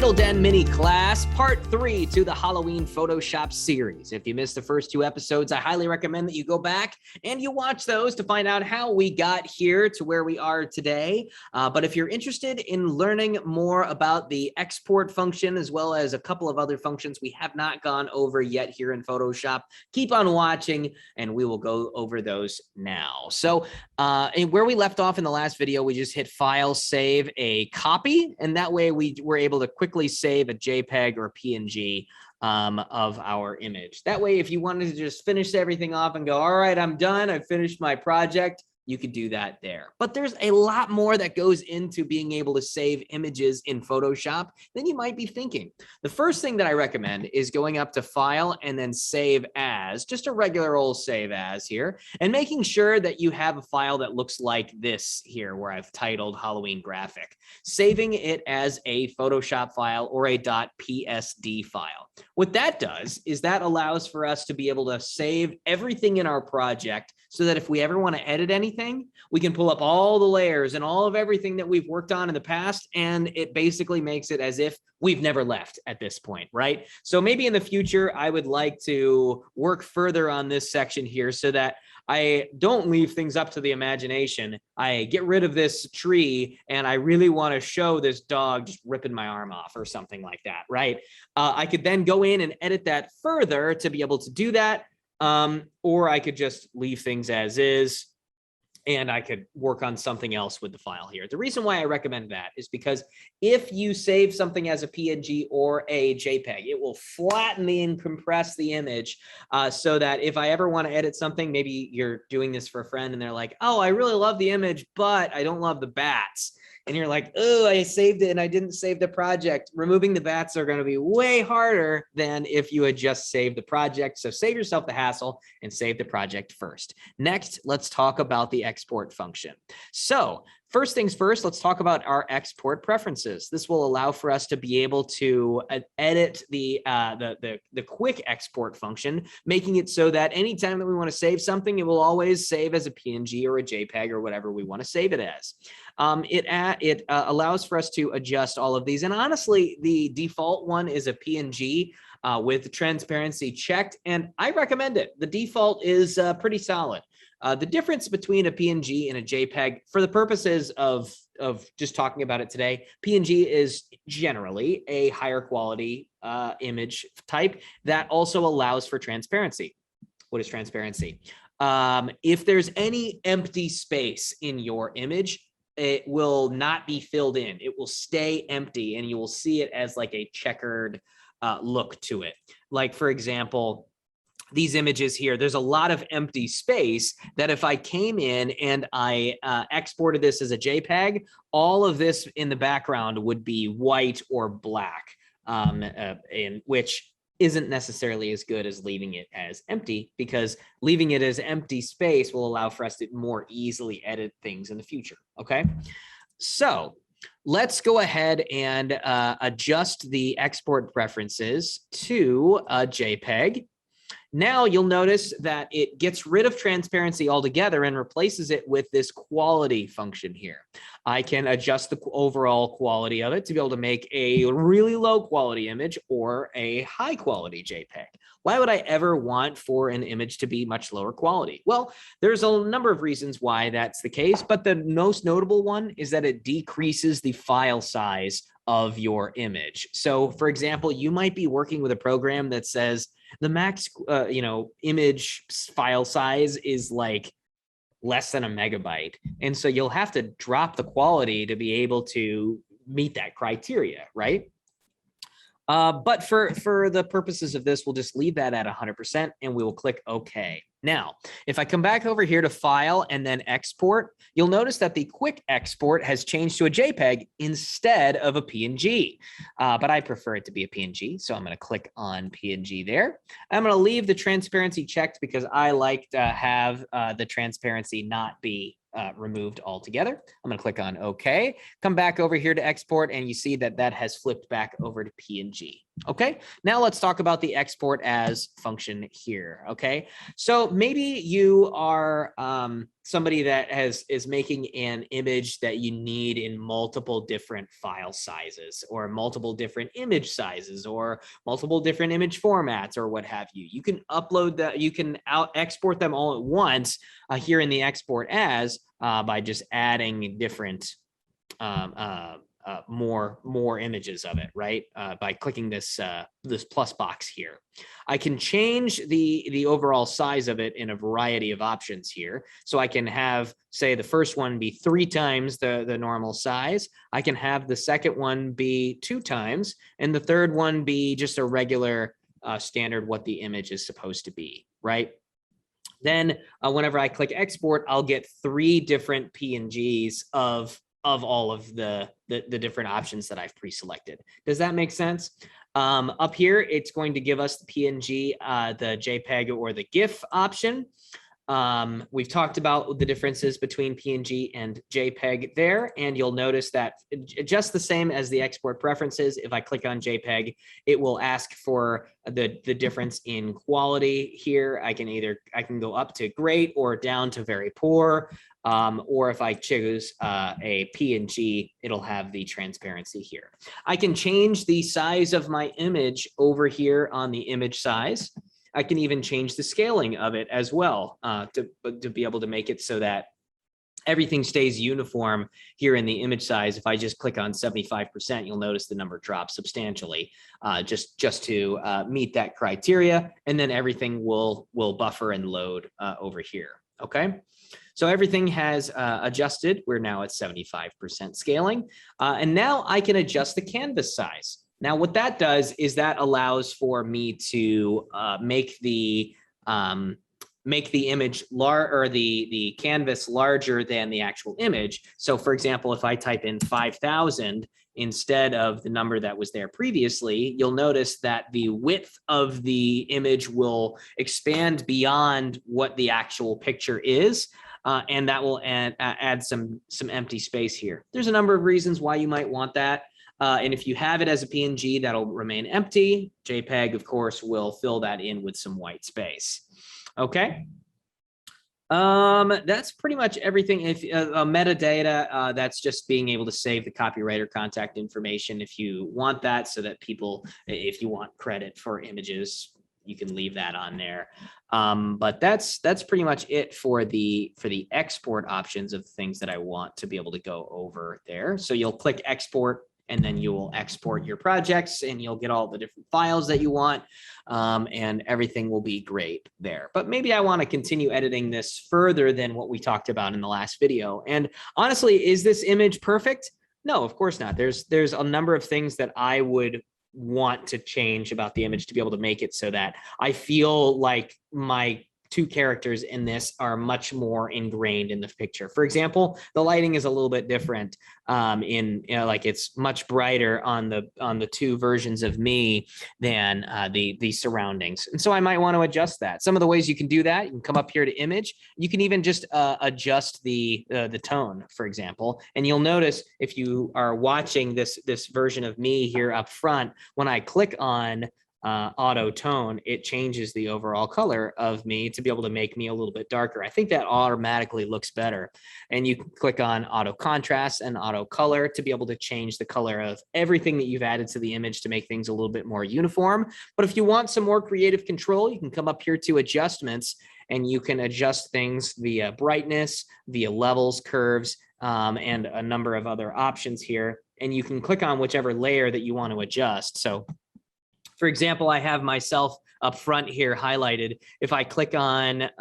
Digital Den mini class, part 3 to the Halloween Photoshop series. If you missed the first 2 episodes, I highly recommend that you go back and you watch those to find out how we got here to where we are today. But if you're interested in learning more about the export function, as well as a couple of other functions we have not gone over yet here in Photoshop, keep on watching and we will go over those now. So and where we left off in the last video, we just hit File, Save a Copy, and that way we were able to quickly save a JPEG or PNG of our image. That way, if you wanted to just finish everything off and go, all right, I'm done, I finished my project, you could do that there. But there's a lot more that goes into being able to save images in Photoshop than you might be thinking. The first thing that I recommend is going up to File and then Save As, just a regular old Save As here, and making sure that you have a file that looks like this here, where I've titled Halloween Graphic. Saving it as a Photoshop file or a .psd file. What that does is that allows for us to be able to save everything in our project so that if we ever want to edit anything, we can pull up all the layers and all of everything that we've worked on in the past, and it basically makes it as if we've never left at this point, right? So maybe in the future, I would like to work further on this section here so that I don't leave things up to the imagination. I get rid of this tree and I really want to show this dog just ripping my arm off or something like that, right? I could then go in and edit that further to be able to do that. Or I could just leave things as is, and I could work on something else with the file here. The reason why I recommend that is because if you save something as a PNG or a JPEG, it will flatten and compress the image so that if I ever want to edit something, maybe you're doing this for a friend and they're like, oh, I really love the image, but I don't love the bats. And you're like, oh, I saved it and I didn't save the project. Removing the bats are going to be way harder than if you had just saved the project. So save yourself the hassle and save the project first. Next, let's talk about the export function. So first things first, let's talk about our export preferences. This will allow for us to be able to edit the quick export function, making it so that anytime that we want to save something, it will always save as a PNG or a JPEG or whatever we want to save it as. It allows for us to adjust all of these. And honestly, the default one is a PNG with transparency checked, and I recommend it. The default is pretty solid. The difference between a PNG and a JPEG, for the purposes of just talking about it today, PNG is generally a higher quality image type that also allows for transparency. What is transparency? If there's any empty space in your image, it will not be filled in. It will stay empty, and you will see it as like a checkered look to it. Like, for example, these images here, there's a lot of empty space that if I came in and I exported this as a JPEG, all of this in the background would be white or black, and which isn't necessarily as good as leaving it as empty, because leaving it as empty space will allow for us to more easily edit things in the future, okay? So let's go ahead and adjust the export preferences to a JPEG. Now you'll notice that it gets rid of transparency altogether and replaces it with this quality function here. I can adjust the overall quality of it to be able to make a really low quality image or a high quality JPEG. Why would I ever want for an image to be much lower quality? Well, there's a number of reasons why that's the case, but the most notable one is that it decreases the file size of your image. So for example, you might be working with a program that says the max, image file size is like less than a megabyte. And so you'll have to drop the quality to be able to meet that criteria, right? But for the purposes of this, we'll just leave that at 100% and we will click OK. Now, if I come back over here to File and then Export, you'll notice that the quick export has changed to a JPEG instead of a PNG. But I prefer it to be a PNG, so I'm going to click on PNG there. I'm going to leave the transparency checked because I like to have the transparency not be removed altogether. I'm going to click on OK, come back over here to export, and you see that that has flipped back over to PNG. Okay, now let's talk about the export as function here. Okay, so maybe you are somebody that is making an image that you need in multiple different file sizes, or multiple different image sizes, or multiple different image formats, or what have you. You can upload that, you can export them all at once here in the export as by just adding different more images of it, right? By clicking this this plus box here. I can change the overall size of it in a variety of options here. So I can have, say, the first one be 3 times the normal size. I can have the second one be 2 times, and the third one be just a regular standard what the image is supposed to be, right? Then whenever I click export, I'll get 3 different PNGs of all of the different options that I've pre-selected. Does that make sense? Up here, it's going to give us the PNG, the JPEG, or the GIF option. We've talked about the differences between PNG and JPEG there, and you'll notice that just the same as the export preferences, if I click on JPEG, it will ask for the difference in quality here. I can go up to great or down to very poor, or if I choose a PNG, it'll have the transparency here. I can change the size of my image over here on the image size. I can even change the scaling of it as well to be able to make it so that everything stays uniform here in the image size. If I just click on 75%, you'll notice the number drops substantially just to meet that criteria. And then everything will buffer and load over here. Okay. So everything has adjusted. We're now at 75% scaling. And now I can adjust the canvas size. Now, what that does is that allows for me to make the image or the canvas larger than the actual image. So for example, if I type in 5,000 instead of the number that was there previously, you'll notice that the width of the image will expand beyond what the actual picture is. And that will add some empty space here. There's a number of reasons why you might want that. And if you have it as a PNG, that'll remain empty. JPEG, of course, will fill that in with some white space. Okay. That's pretty much everything. If metadata, that's just being able to save the copywriter contact information if you want that, so that people, if you want credit for images, you can leave that on there. But that's pretty much it for the export options of things that I want to be able to go over there. So you'll click export, and then you will export your projects, and you'll get all the different files that you want, and everything will be great there. But maybe I want to continue editing this further than what we talked about in the last video. And honestly, is this image perfect? No, of course not. There's a number of things that I would want to change about the image to be able to make it so that I feel like my 2 characters in this are much more ingrained in the picture. For example, the lighting is a little bit different like it's much brighter on the 2 versions of me than the surroundings. And so I might want to adjust that. Some of the ways you can do that, you can come up here to image. You can even just adjust the tone, for example. And you'll notice if you are watching this version of me here up front, when I click on auto tone, it changes the overall color of me to be able to make me a little bit darker. I think that automatically looks better. And you can click on auto contrast and auto color to be able to change the color of everything that you've added to the image to make things a little bit more uniform. But if you want some more creative control, you can come up here to adjustments, and you can adjust things via brightness, via levels, curves, and a number of other options here. And you can click on whichever layer that you want to adjust. So for example, I have myself up front here highlighted. If I click on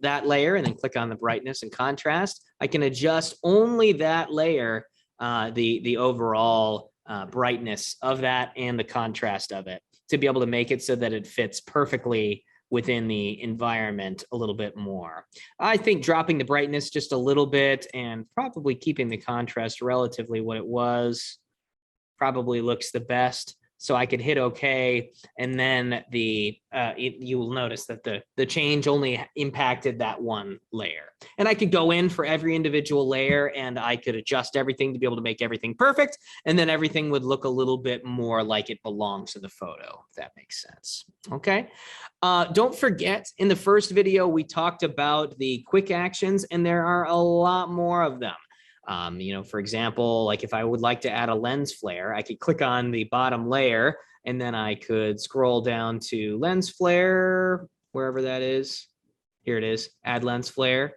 that layer and then click on the brightness and contrast, I can adjust only that layer, the overall brightness of that and the contrast of it, to be able to make it so that it fits perfectly within the environment a little bit more. I think dropping the brightness just a little bit and probably keeping the contrast relatively what it was probably looks the best. So I could hit OK, and then you will notice that the change only impacted that one layer. And I could go in for every individual layer, and I could adjust everything to be able to make everything perfect. And then everything would look a little bit more like it belongs to the photo, if that makes sense. Okay. Don't forget, in the first video, we talked about the quick actions, and there are a lot more of them. For example, like if I would like to add a lens flare, I could click on the bottom layer, and then I could scroll down to lens flare, wherever that is. Here it is, add lens flare.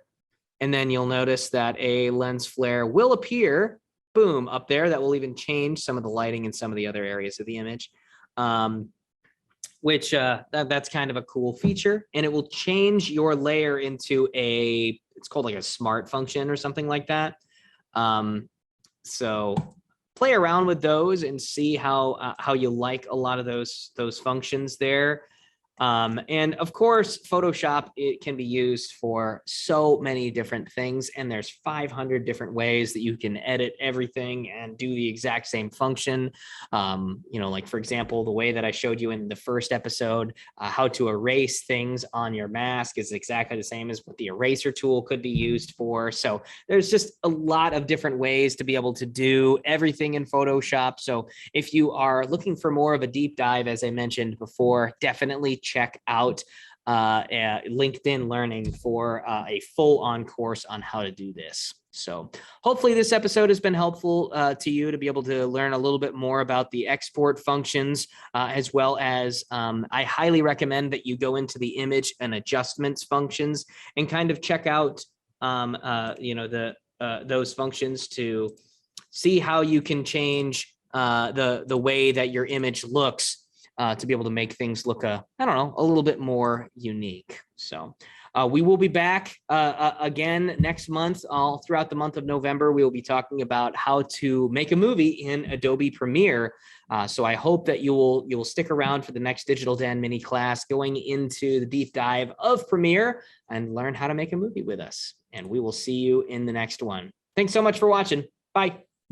And then you'll notice that a lens flare will appear, boom, up there. That will even change some of the lighting in some of the other areas of the image, which that's kind of a cool feature. And it will change your layer into it's called like a smart function or something like that. So play around with those and see how you like a lot of those functions there. And of course, Photoshop, it can be used for so many different things, and there's 500 different ways that you can edit everything and do the exact same function. Like for example, the way that I showed you in the first episode, how to erase things on your mask is exactly the same as what the eraser tool could be used for. So there's just a lot of different ways to be able to do everything in Photoshop. So if you are looking for more of a deep dive, as I mentioned before, definitely check out LinkedIn Learning for a full-on course on how to do this. So hopefully this episode has been helpful to you to be able to learn a little bit more about the export functions, as well as I highly recommend that you go into the image and adjustments functions and kind of check out those functions to see how you can change the way that your image looks, to be able to make things look a little bit more unique. So we will be back again next month. All throughout the month of November, we will be talking about how to make a movie in Adobe Premiere. So I hope that you will stick around for the next Digital Den mini class going into the deep dive of Premiere and learn how to make a movie with us. And we will see you in the next one. Thanks so much for watching. Bye.